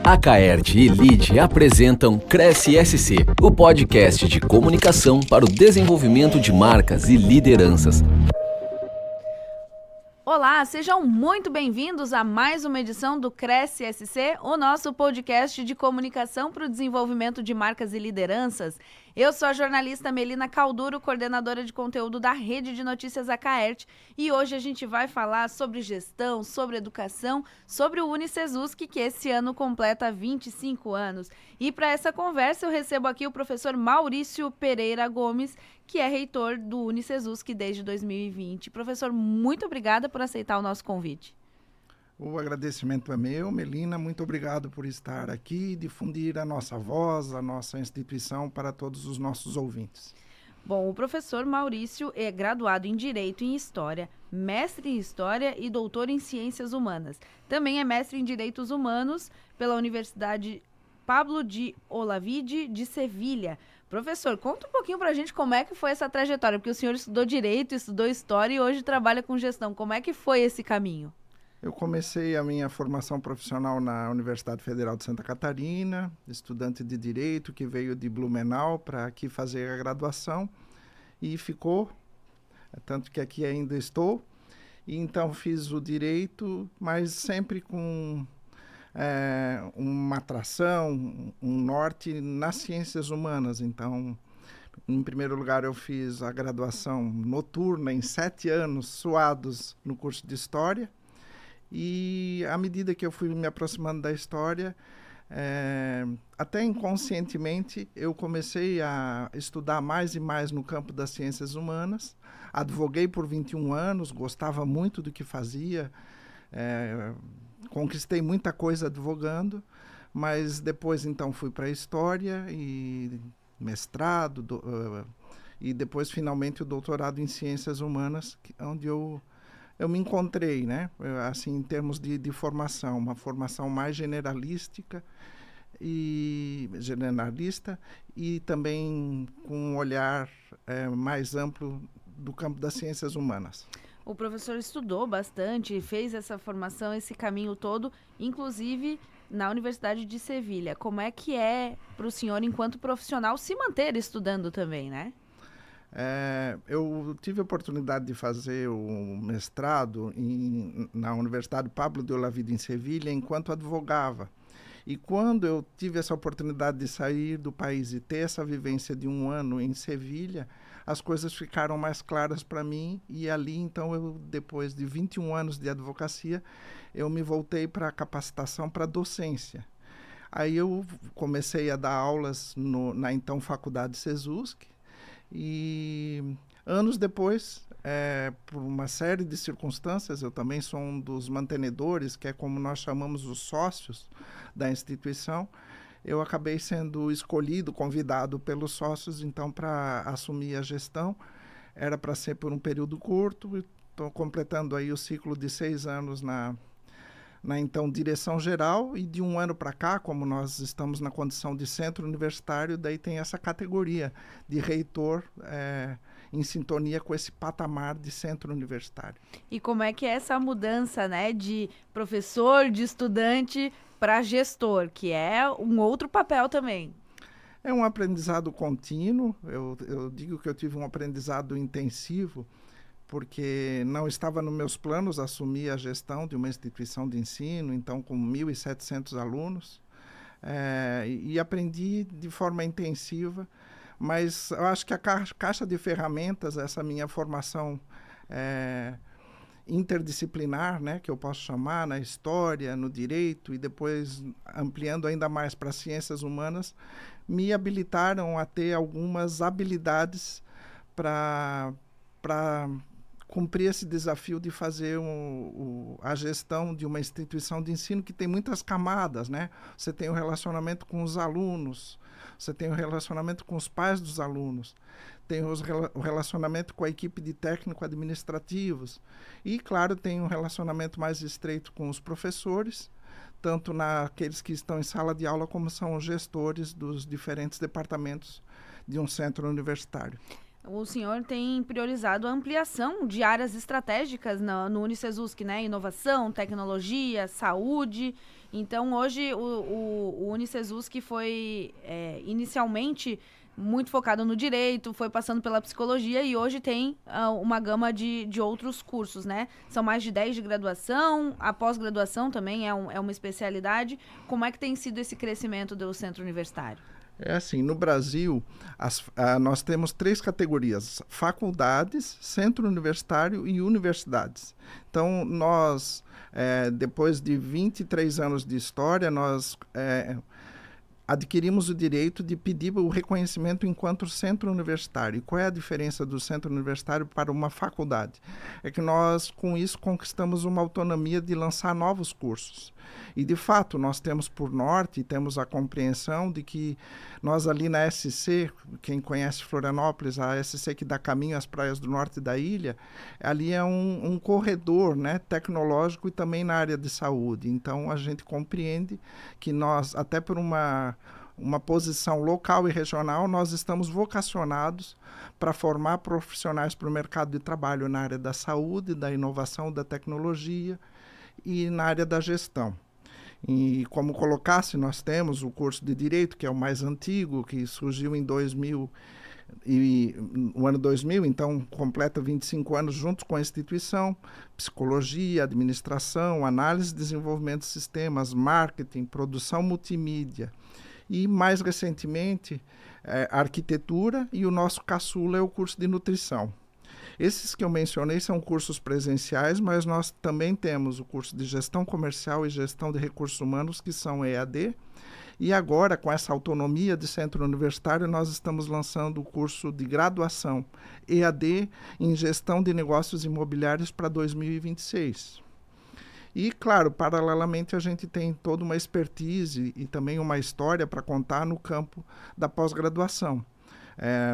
A Caert e Lide apresentam Cresce SC, o podcast de comunicação para o desenvolvimento de marcas e lideranças. Olá, sejam muito bem-vindos a mais uma edição do Cresce SC, o nosso podcast de comunicação para o desenvolvimento de marcas e lideranças. Eu sou a jornalista Melina Calduro, coordenadora de conteúdo da Rede de Notícias A Caert, e hoje a gente vai falar sobre gestão, sobre educação, sobre o Unicesusk, que esse ano completa 25 anos. E para essa conversa eu recebo aqui o professor Maurício Pereira Gomes, que é reitor do Unicesusk desde 2020. Professor, muito obrigada por aceitar o nosso convite. O agradecimento é meu, Melina, muito obrigado por estar aqui e difundir a nossa voz, a nossa instituição para todos os nossos ouvintes. Bom, o professor Maurício é graduado em Direito e em História, mestre em História e doutor em Ciências Humanas. Também é mestre em Direitos Humanos pela Universidade Pablo de Olavide de Sevilha. Professor, conta um pouquinho pra gente como é que foi essa trajetória, porque o senhor estudou Direito, estudou História e hoje trabalha com gestão. Como é que foi esse caminho? Eu comecei a minha formação profissional na Universidade Federal de Santa Catarina, estudante de Direito que veio de Blumenau para aqui fazer a graduação e ficou, tanto que aqui ainda estou. E então fiz o Direito, mas sempre com uma atração, um norte nas ciências humanas. Então, em primeiro lugar, eu fiz a graduação noturna em 7 anos suados no curso de História. E à medida que eu fui me aproximando da história, até inconscientemente, eu comecei a estudar mais e mais no campo das ciências humanas. Advoguei por 21 anos, gostava muito do que fazia, conquistei muita coisa advogando, mas depois então fui para a História e mestrado, e depois finalmente o doutorado em Ciências Humanas, onde eu me encontrei, né? Assim, em termos de formação, uma formação mais generalista e também com um olhar mais amplo do campo das ciências humanas. O professor estudou bastante, fez essa formação, esse caminho todo, inclusive na Universidade de Sevilha. Como é que é para o senhor, enquanto profissional, se manter estudando também, né? Eu tive a oportunidade de fazer o mestrado na Universidade Pablo de Olavide em Sevilha enquanto advogava. E quando eu tive essa oportunidade de sair do país e ter essa vivência de 1 ano em Sevilha, as coisas ficaram mais claras para mim e ali, então, depois de 21 anos de advocacia, eu me voltei para a capacitação, para a docência. Aí eu comecei a dar aulas na então Faculdade Cesusk, e anos depois, por uma série de circunstâncias, eu também sou um dos mantenedores, que é como nós chamamos os sócios da instituição, eu acabei sendo escolhido, convidado pelos sócios, então, para assumir a gestão. Era para ser por um período curto, estou completando aí o ciclo de 6 anos na então direção geral, e de 1 ano para cá, como nós estamos na condição de centro universitário, daí tem essa categoria de reitor em sintonia com esse patamar de centro universitário. E como é que é essa mudança, né, de professor, de estudante para gestor, que é um outro papel também? É um aprendizado contínuo. Eu digo que eu tive um aprendizado intensivo, porque não estava nos meus planos assumir a gestão de uma instituição de ensino, então com 1.700 alunos, e aprendi de forma intensiva, mas eu acho que a caixa de ferramentas, essa minha formação interdisciplinar, né, que eu posso chamar, na história, no direito, e depois ampliando ainda mais para as ciências humanas, me habilitaram a ter algumas habilidades para cumprir esse desafio de fazer a gestão de uma instituição de ensino que tem muitas camadas, né? Você tem o relacionamento com os alunos, você tem o relacionamento com os pais dos alunos, tem o relacionamento com a equipe de técnico-administrativos e, claro, tem um relacionamento mais estreito com os professores, tanto naqueles que estão em sala de aula como são os gestores dos diferentes departamentos de um centro universitário. o senhor tem priorizado a ampliação de áreas estratégicas no UniCesumSC, né? Inovação, tecnologia, saúde. Então, hoje, o UniCesumSC foi inicialmente muito focado no direito, foi passando pela psicologia e hoje tem uma gama de outros cursos, né? São mais de 10 de graduação, a pós-graduação também é uma especialidade. Como é que tem sido esse crescimento do centro universitário? É assim, no Brasil, nós temos 3 categorias: faculdades, centro universitário e universidades. Então, nós, depois de 23 anos de história, nós adquirimos o direito de pedir o reconhecimento enquanto centro universitário. E qual é a diferença do centro universitário para uma faculdade? É que nós, com isso, conquistamos uma autonomia de lançar novos cursos. E, de fato, nós temos por norte, temos a compreensão de que nós ali na SC, quem conhece Florianópolis, a SC que dá caminho às praias do norte da ilha, ali é um corredor, né, tecnológico e também na área de saúde. Então, a gente compreende que nós, até por uma posição local e regional, nós estamos vocacionados para formar profissionais para o mercado de trabalho na área da saúde, da inovação, da tecnologia e na área da gestão. E como colocasse, nós temos o curso de Direito, que é o mais antigo, que surgiu em 2000, o ano 2000, então completa 25 anos junto com a instituição, psicologia, administração, análise e desenvolvimento de sistemas, marketing, produção multimídia. E mais recentemente, arquitetura, e o nosso caçula é o curso de nutrição. Esses que eu mencionei são cursos presenciais, mas nós também temos o curso de gestão comercial e gestão de recursos humanos, que são EAD. E agora, com essa autonomia de centro universitário, nós estamos lançando o curso de graduação EAD em gestão de negócios imobiliários para 2026. E, claro, paralelamente, a gente tem toda uma expertise e também uma história para contar no campo da pós-graduação.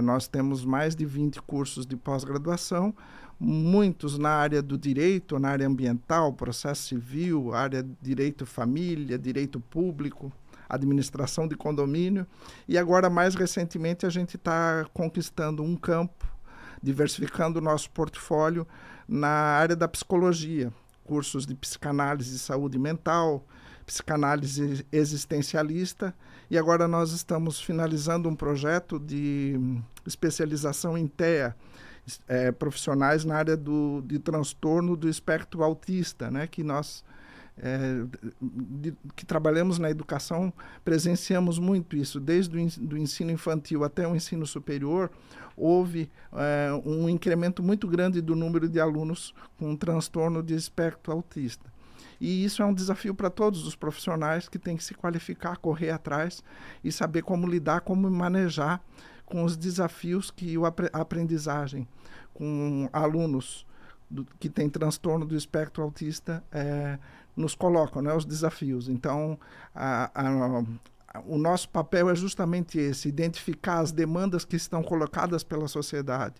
Nós temos mais de 20 cursos de pós-graduação, muitos na área do direito, na área ambiental, processo civil, área de direito família, direito público, administração de condomínio. E agora, mais recentemente, a gente está conquistando um campo, diversificando o nosso portfólio na área da psicologia, cursos de psicanálise e saúde mental, psicanálise existencialista, e agora nós estamos finalizando um projeto de especialização em TEA, profissionais na área de transtorno do espectro autista, né, que nós que trabalhamos na educação, presenciamos muito isso. Desde o ensino infantil até o ensino superior, houve um incremento muito grande do número de alunos com transtorno de espectro autista. E isso é um desafio para todos os profissionais que têm que se qualificar, correr atrás e saber como lidar, como manejar com os desafios que a aprendizagem com alunos que têm transtorno do espectro autista nos colocam, né, os desafios. Então, o nosso papel é justamente esse: identificar as demandas que estão colocadas pela sociedade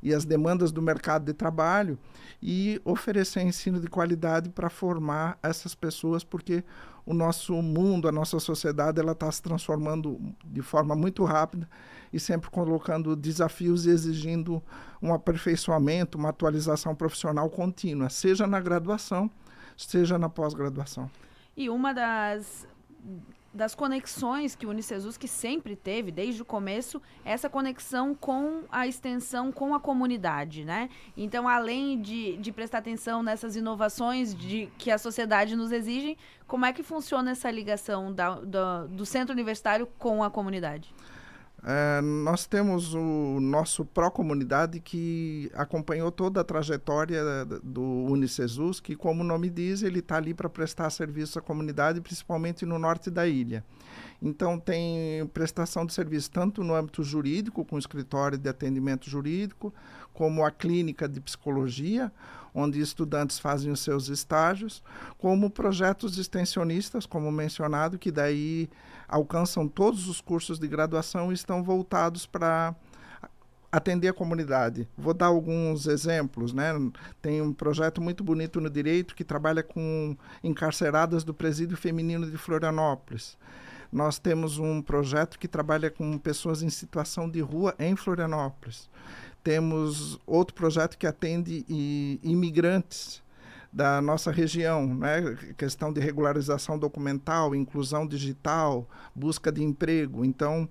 e as demandas do mercado de trabalho e oferecer ensino de qualidade para formar essas pessoas, porque o nosso mundo, a nossa sociedade, ela está se transformando de forma muito rápida e sempre colocando desafios e exigindo um aperfeiçoamento, uma atualização profissional contínua, seja na graduação, seja na pós-graduação. E uma das conexões que o UniCesumSC sempre teve, desde o começo, essa conexão com a extensão, com a comunidade, né? Então, além de prestar atenção nessas inovações que a sociedade nos exige, como é que funciona essa ligação do centro universitário com a comunidade? Nós temos o nosso Pró-Comunidade, que acompanhou toda a trajetória do UniCesumSC, que, como o nome diz, ele está ali para prestar serviço à comunidade, principalmente no norte da ilha. Então, tem prestação de serviço tanto no âmbito jurídico, com o escritório de atendimento jurídico, como a clínica de psicologia, onde estudantes fazem os seus estágios, como projetos extensionistas, como mencionado, que daí alcançam todos os cursos de graduação e estão voltados para atender a comunidade. Vou dar alguns exemplos, né? Tem um projeto muito bonito no direito que trabalha com encarceradas do Presídio Feminino de Florianópolis. nós temos um projeto que trabalha com pessoas em situação de rua em Florianópolis. Temos outro projeto que atende imigrantes da nossa região, né? Questão de regularização documental, inclusão digital, busca de emprego. Então,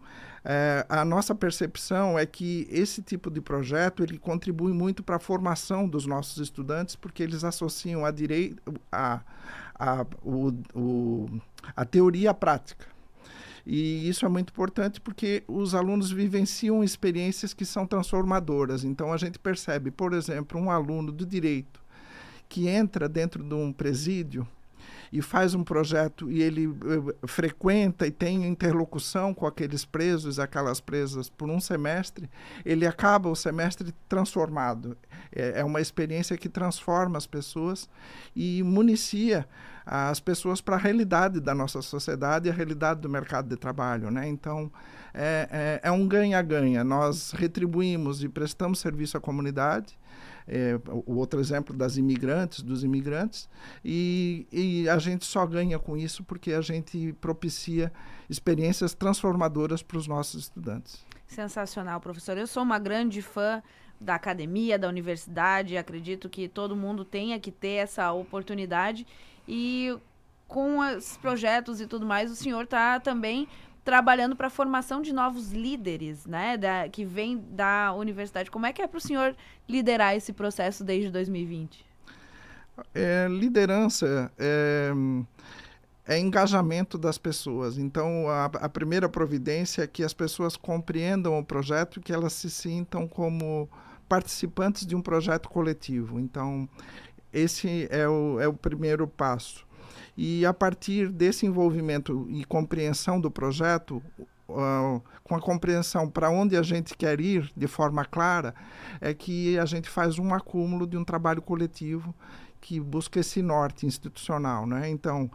a nossa percepção é que esse tipo de projeto ele contribui muito para a formação dos nossos estudantes, porque eles associam a teoria à prática. E isso é muito importante porque os alunos vivenciam experiências que são transformadoras. Então, a gente percebe, por exemplo, um aluno do direito que entra dentro de um presídio e faz um projeto e ele frequenta e tem interlocução com aqueles presos, aquelas presas por um semestre, ele acaba o semestre transformado. É uma experiência que transforma as pessoas e municia as pessoas para a realidade da nossa sociedade e a realidade do mercado de trabalho, né? Então, é um ganha-ganha. Nós retribuímos e prestamos serviço à comunidade, o outro exemplo dos imigrantes, e a gente só ganha com isso porque a gente propicia experiências transformadoras para os nossos estudantes. Sensacional, professor. Eu sou uma grande fã da academia, da universidade, acredito que todo mundo tenha que ter essa oportunidade e com os projetos e tudo mais, o senhor está também trabalhando para a formação de novos líderes, né, que vem da universidade. Como é que é para o senhor liderar esse processo desde 2020? Liderança é engajamento das pessoas. Então, a primeira providência é que as pessoas compreendam o projeto e que elas se sintam como participantes de um projeto coletivo. Então, esse é o primeiro passo. E a partir desse envolvimento e compreensão do projeto, com a compreensão para onde a gente quer ir de forma clara, é que a gente faz um acúmulo de um trabalho coletivo que busca esse norte institucional, né? Então,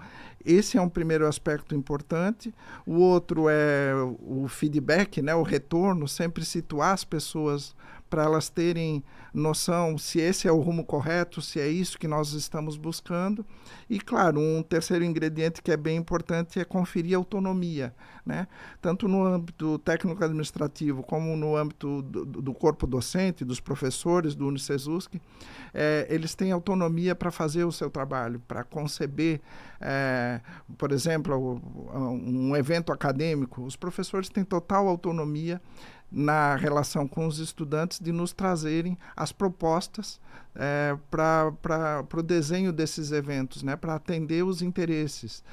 esse é um primeiro aspecto importante. O outro é o feedback, né? O retorno, sempre situar as pessoas para elas terem noção se esse é o rumo correto, se é isso que nós estamos buscando. E, claro, um terceiro ingrediente que é bem importante é conferir autonomia, né? Tanto no âmbito técnico-administrativo como no âmbito do corpo docente, dos professores do Unicesусc, eles têm autonomia para fazer o seu trabalho, para conceber, por exemplo, um evento acadêmico. Os professores têm total autonomia na relação com os estudantes de nos trazerem as propostas para o desenho desses eventos, né, para atender os interesses,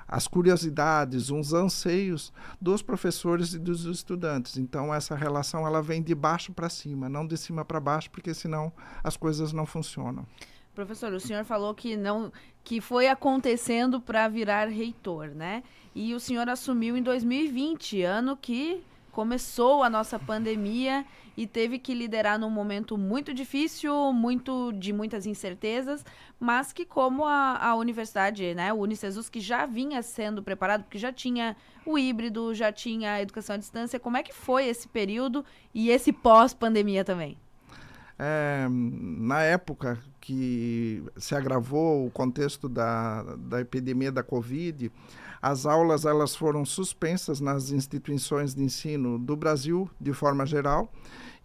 as curiosidades, os anseios dos professores e dos estudantes. Então, essa relação ela vem de baixo para cima, não de cima para baixo, porque senão as coisas não funcionam. Professor, o senhor falou que foi acontecendo para virar reitor, né? E o senhor assumiu em 2020, ano que começou a nossa pandemia e teve que liderar num momento muito difícil, de muitas incertezas, mas que como a universidade, né, o Unicesусc já vinha sendo preparado, porque já tinha o híbrido, já tinha a educação à distância, como é que foi esse período e esse pós-pandemia também? Na época que se agravou o contexto da epidemia da Covid, as aulas elas foram suspensas nas instituições de ensino do Brasil, de forma geral,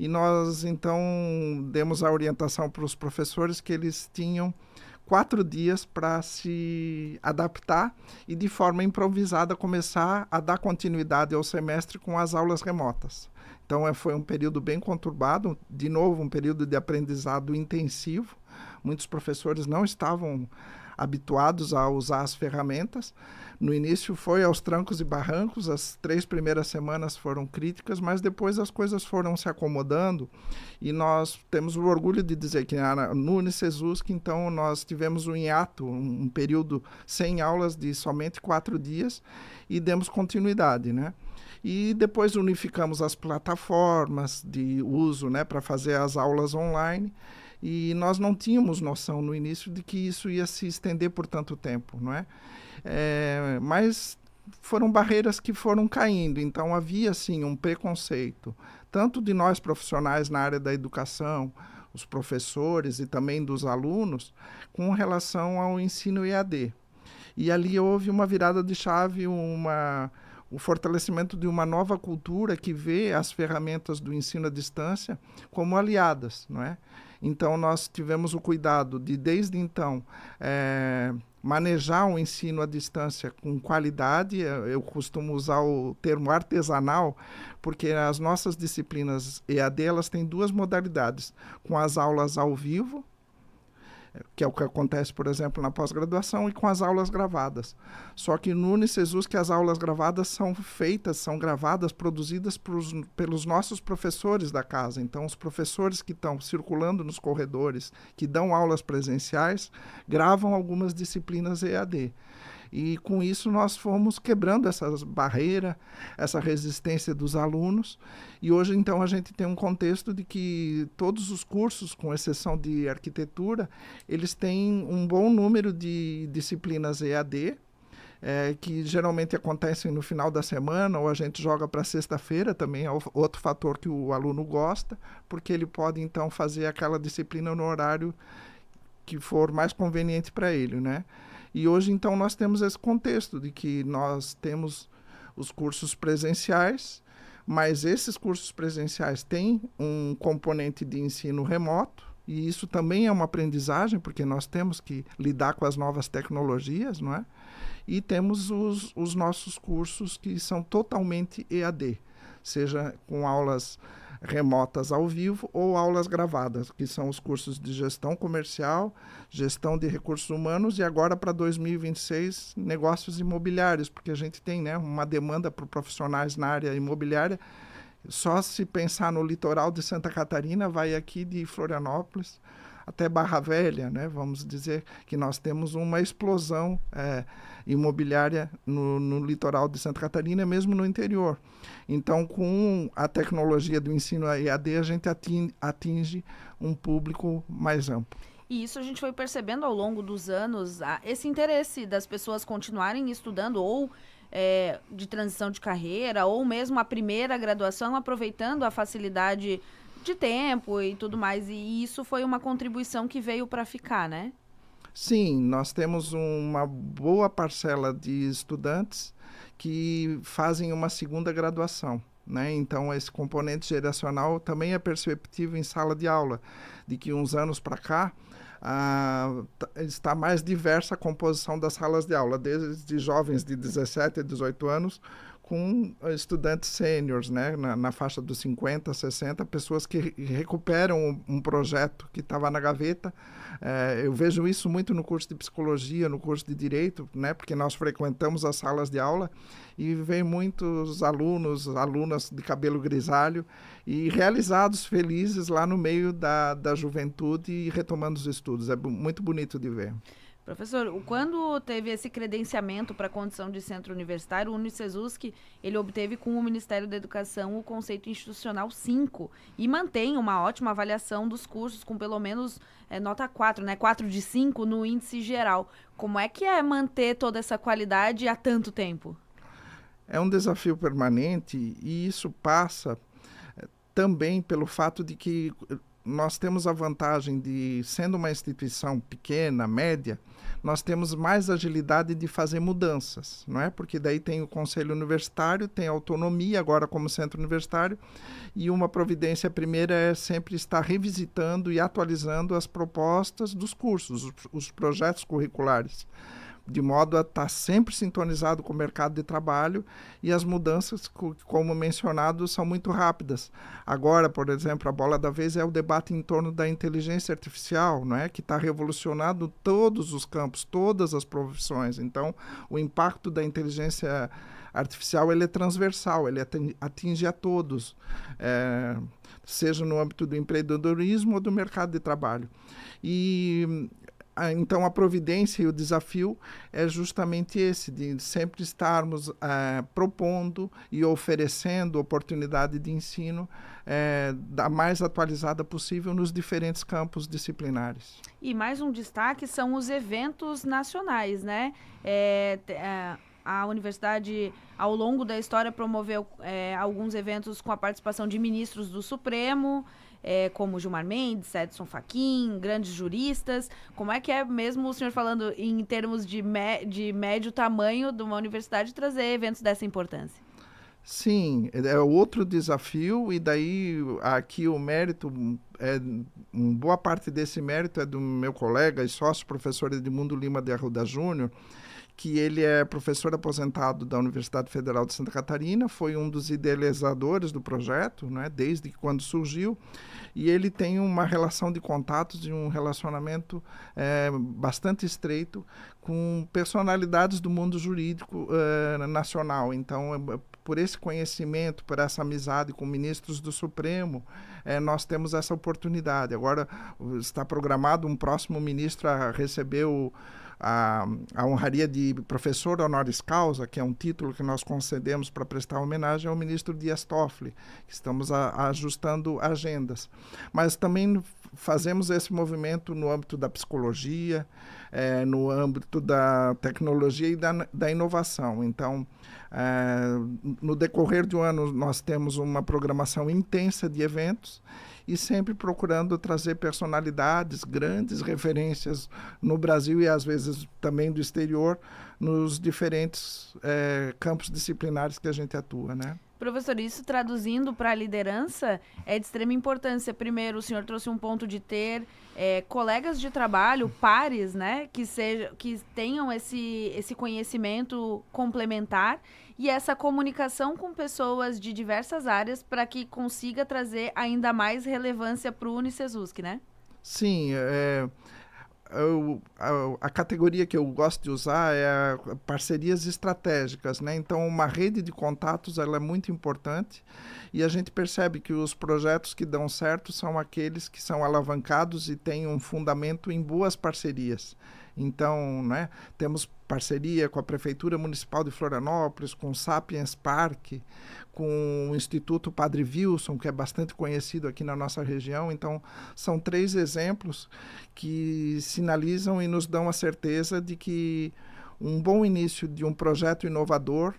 e nós, então, demos a orientação para os professores que eles tinham 4 dias para se adaptar e, de forma improvisada, começar a dar continuidade ao semestre com as aulas remotas. Então, foi um período bem conturbado, de novo, um período de aprendizado intensivo. Muitos professores não estavam habituados a usar as ferramentas. No início foi aos trancos e barrancos, as 3 primeiras semanas foram críticas, mas depois as coisas foram se acomodando e nós temos o orgulho de dizer que no Unicesусc, então, nós tivemos um hiato, um período sem aulas de somente 4 dias e demos continuidade, né? E depois unificamos as plataformas de uso, né, para fazer as aulas online. E nós não tínhamos noção no início de que isso ia se estender por tanto tempo, não é? Mas foram barreiras que foram caindo. Então havia, sim, um preconceito, tanto de nós profissionais na área da educação, os professores e também dos alunos, com relação ao ensino EAD. E ali houve uma virada de chave, o fortalecimento de uma nova cultura que vê as ferramentas do ensino à distância como aliadas, não é? Então, nós tivemos o cuidado de, desde então, manejar o ensino à distância com qualidade. Eu costumo usar o termo artesanal, porque as nossas disciplinas EAD, elas têm duas modalidades, com as aulas ao vivo, que é o que acontece, por exemplo, na pós-graduação, e com as aulas gravadas. Só que no Unicesus, que as aulas gravadas são gravadas, produzidas pelos nossos professores da casa. Então, os professores que estão circulando nos corredores, que dão aulas presenciais, gravam algumas disciplinas EAD. E com isso nós fomos quebrando essa barreira, essa resistência dos alunos. E hoje, então, a gente tem um contexto de que todos os cursos, com exceção de arquitetura, eles têm um bom número de disciplinas EAD, que geralmente acontecem no final da semana, ou a gente joga para sexta-feira, também é outro fator que o aluno gosta, porque ele pode, então, fazer aquela disciplina no horário que for mais conveniente para ele, né? E hoje, então, nós temos esse contexto de que nós temos os cursos presenciais, mas esses cursos presenciais têm um componente de ensino remoto, e isso também é uma aprendizagem, porque nós temos que lidar com as novas tecnologias, não é? E temos os nossos cursos que são totalmente EAD, seja com aulas remotas ao vivo ou aulas gravadas, que são os cursos de gestão comercial, gestão de recursos humanos e agora para 2026 negócios imobiliários, porque a gente tem, né, uma demanda por profissionais na área imobiliária. Só se pensar no litoral de Santa Catarina, vai aqui de Florianópolis até Barra Velha, né? Vamos dizer que nós temos uma explosão imobiliária no litoral de Santa Catarina, mesmo no interior. Então, com a tecnologia do ensino EAD, a gente atinge um público mais amplo. E isso a gente foi percebendo ao longo dos anos, esse interesse das pessoas continuarem estudando ou de transição de carreira, ou mesmo a primeira graduação, aproveitando a facilidade de tempo e tudo mais. E isso foi uma contribuição que veio para ficar, né? Sim, nós temos uma boa parcela de estudantes que fazem uma segunda graduação, né? Então, esse componente geracional também é perceptível em sala de aula, de que uns anos para cá está mais diversa a composição das salas de aula, desde jovens de 17 a 18 anos, com estudantes sêniores, né, na faixa dos 50, 60, pessoas que recuperam um projeto que estava na gaveta. Eu vejo isso muito no curso de psicologia, no curso de direito, né, porque nós frequentamos as salas de aula e vem muitos alunas de cabelo grisalho e realizados, felizes lá no meio da juventude e retomando os estudos. É muito bonito de ver. Professor, quando teve esse credenciamento para a condição de centro universitário, o Unicesus, ele obteve com o Ministério da Educação o conceito institucional 5 e mantém uma ótima avaliação dos cursos com pelo menos nota 4, né? 4 de 5 no índice geral. Como é que é manter toda essa qualidade há tanto tempo? É um desafio permanente e isso passa também pelo fato de que nós temos a vantagem de, sendo uma instituição pequena, média, nós temos mais agilidade de fazer mudanças, não é? Porque daí tem o conselho universitário, tem autonomia agora como centro universitário, e uma providência primeira é sempre estar revisitando e atualizando as propostas dos cursos, os projetos curriculares, de modo a estar sempre sintonizado com o mercado de trabalho, e as mudanças, como mencionado, são muito rápidas. Agora, por exemplo, a bola da vez é o debate em torno da inteligência artificial, não é? Que está revolucionando todos os campos, todas as profissões. Então, o impacto da inteligência artificial ele é transversal, ele atinge a todos, seja no âmbito do empreendedorismo ou do mercado de trabalho. Então, a providência e o desafio é justamente esse, de sempre estarmos propondo e oferecendo oportunidade de ensino da mais atualizada possível nos diferentes campos disciplinares. E mais um destaque são os eventos nacionais, né? A universidade, ao longo da história, promoveu alguns eventos com a participação de ministros do Supremo, como Gilmar Mendes, Edson Fachin, grandes juristas. Como é que é mesmo o senhor falando em termos de médio tamanho de uma universidade trazer eventos dessa importância? Sim, é outro desafio, e daí aqui o mérito, boa parte desse mérito é do meu colega e sócio professor Edmundo Lima de Arruda Júnior, que ele é professor aposentado da Universidade Federal de Santa Catarina, foi um dos idealizadores do projeto, né, desde quando surgiu, e ele tem uma relação de contatos e um relacionamento bastante estreito com personalidades do mundo jurídico nacional. Então, por esse conhecimento, por essa amizade com ministros do Supremo, nós temos essa oportunidade. Agora está programado um próximo ministro a receber a honraria de professor honoris causa, que é um título que nós concedemos para prestar homenagem ao ministro Dias Toffoli, que estamos ajustando agendas. Mas também fazemos esse movimento no âmbito da psicologia, no âmbito da tecnologia e da inovação. Então, no decorrer do ano, nós temos uma programação intensa de eventos e sempre procurando trazer personalidades, grandes referências no Brasil e às vezes também do exterior, nos diferentes campos disciplinares que a gente atua, né? Professor, isso traduzindo para a liderança é de extrema importância. Primeiro, o senhor trouxe um ponto de ter colegas de trabalho, pares, né, que tenham esse conhecimento complementar e essa comunicação com pessoas de diversas áreas para que consiga trazer ainda mais relevância para o UniCesUSC, né? Sim, a categoria que eu gosto de usar é parcerias estratégicas, né? Então, uma rede de contatos ela é muito importante e a gente percebe que os projetos que dão certo são aqueles que são alavancados e têm um fundamento em boas parcerias. Então, né, temos parceria com a Prefeitura Municipal de Florianópolis, com o Sapiens Park, com o Instituto Padre Wilson, que é bastante conhecido aqui na nossa região. Então, são 3 exemplos que sinalizam e nos dão a certeza de que um bom início de um projeto inovador,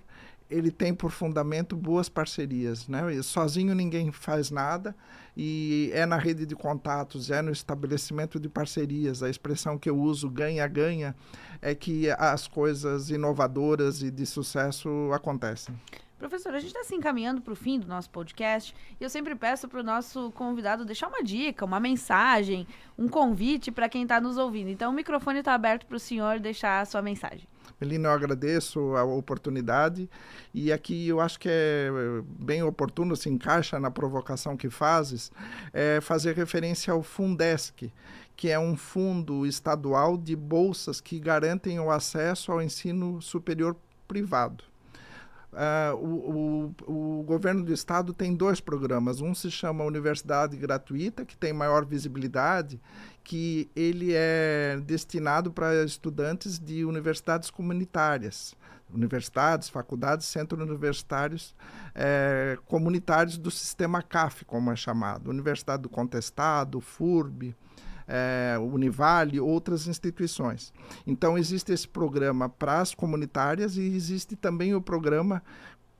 ele tem por fundamento boas parcerias, né? Sozinho ninguém faz nada e é na rede de contatos, é no estabelecimento de parcerias, a expressão que eu uso, ganha-ganha, é que as coisas inovadoras e de sucesso acontecem. Professor, a gente está se encaminhando para o fim do nosso podcast e eu sempre peço para o nosso convidado deixar uma dica, uma mensagem, um convite para quem está nos ouvindo. Então, o microfone está aberto para o senhor deixar a sua mensagem. Melina, eu agradeço a oportunidade e aqui eu acho que é bem oportuno, se encaixa na provocação que fazes, fazer referência ao Fundesc, que é um fundo estadual de bolsas que garantem o acesso ao ensino superior privado. O governo do estado tem 2 programas. Um se chama Universidade Gratuita, que tem maior visibilidade, que ele é destinado para estudantes de universidades comunitárias, universidades, faculdades, centros universitários comunitários do sistema CAF, como é chamado, Universidade do Contestado, FURB, Univale, outras instituições. Então, existe esse programa para as comunitárias e existe também o programa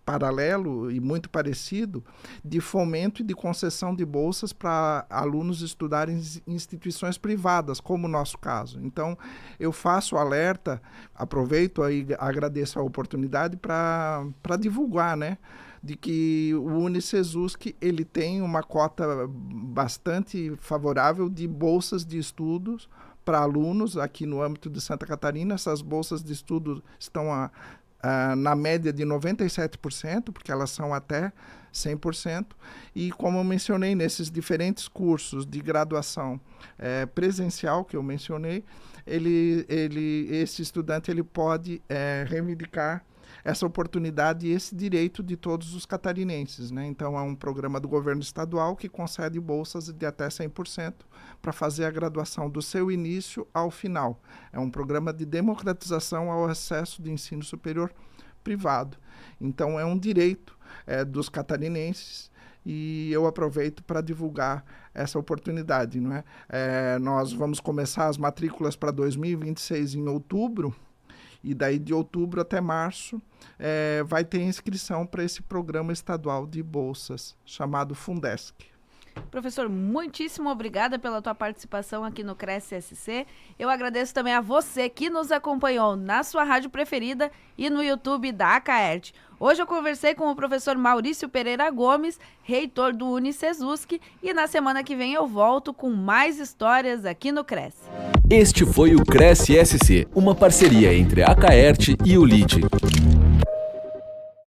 paralelo e muito parecido de fomento e de concessão de bolsas para alunos estudarem em instituições privadas, como o nosso caso. Então, eu faço alerta, aproveito e agradeço a oportunidade para divulgar, né? De que o UniCesUSC ele tem uma cota bastante favorável de bolsas de estudos para alunos aqui no âmbito de Santa Catarina. Essas bolsas de estudo estão na média de 97%, porque elas são até 100%. E como eu mencionei, nesses diferentes cursos de graduação presencial que eu mencionei, esse estudante ele pode reivindicar essa oportunidade e esse direito de todos os catarinenses, né? Então, é um programa do governo estadual que concede bolsas de até 100% para fazer a graduação do seu início ao final. É um programa de democratização ao acesso de ensino superior privado. Então, é um direito dos catarinenses e eu aproveito para divulgar essa oportunidade, não é? Nós vamos começar as matrículas para 2026 em outubro, e daí de outubro até março vai ter inscrição para esse programa estadual de bolsas chamado Fundesc. Professor, muitíssimo obrigada pela tua participação aqui no Cresce SC. Eu agradeço também a você que nos acompanhou na sua rádio preferida e no YouTube da Acaerte. Hoje eu conversei com o professor Maurício Pereira Gomes, reitor do Unicesусc, e na semana que vem eu volto com mais histórias aqui no Cresce. Este foi o Cresce SC, uma parceria entre a Acaerte e o LITE.